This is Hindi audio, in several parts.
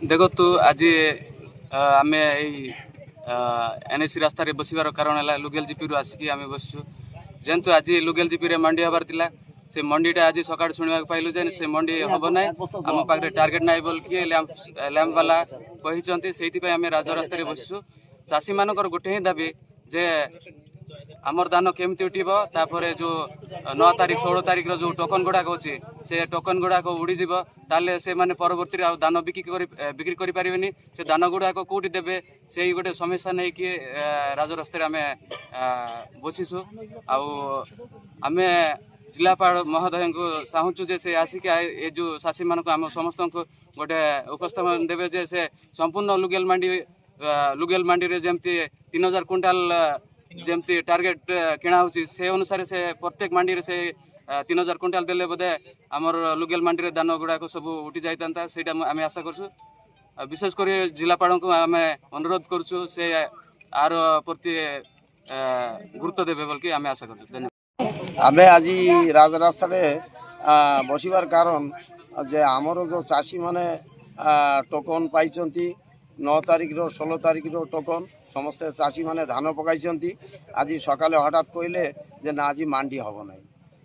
देखो तू आज आम एनएसी रास्तार बसबार कारण है लुगेल जीपी रु आसिक आम बसु जेहेतु आज लुगेल जीपी रे मंडी हबार थिला से मंडीटा आज सकाळ शुणा पाइलु जे से मंडी हम ना आम पाखे टार्गेट ना बोल कि लैंप वाला कहते से आम राजरास्तार बसु चाषी मानकर गोटे ही दाबी जे आमर धान केमती उठब तापर जो 9 तारिख 16 तारिख जो टोकन गुड़ाक अच्छे से टोकन गुड़ाक उड़ीज ताले से माने परवर्ती धान बिक्री करें से धान गुड़ाक कौटी देवे से गोटे समस्या नहीं कि राजरास्तार आम बसीसु आम जिलापाल महोदय को चाहूँ जे से आसिक ये जो चाषी मान आम समस्त गोटे उपस्थापन देवे जे से संपूर्ण लुगेल मंडी रे जमती 3000 क्विंटाल जमती टार्गेट किणा हो से अनुसार से प्रत्येक मंडी रे से 3000 क्विंटाल देले बोधे आमर लुगेल मंडी रे धान गुड़ाक सब उठी जाता से आम आशा करछु विशेषकर जिलापाल को आम अनुरोध करछु से आर प्रति गुरुत्व देवे बोल आम आशा करछु। धन्यवाद। आम आज राजरास्ता बसबार कारण जे आमर जो चाषी माने टोकन पाई 9 तारिख 16 तारिख टोकन समस्ते चाषी माने धान पकाई आज सकाले हठात कहले जे ना आज मांडी हम ना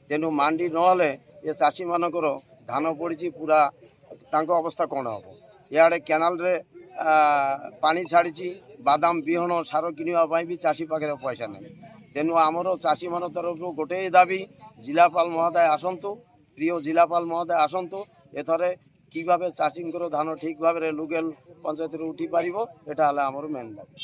तेणु मांडी नहले ये चाषी मानकर धान पड़ी पूरा तांको अवस्था कौन हम इे केनाल रे पानी छाड़ी बादाम बिहन सार किणवाई भी चाषी पाखे पैसा ना तेणु आमर चाषी मान तरफ गोटे दाबी जिलापाल महोदय आसतु प्रिय जिलापाल महोदय आसतु एथरे कि भाव चाषी धान ठीक भाव लुगेल पंचायत उठी पार एटा आमर मेन दाबी।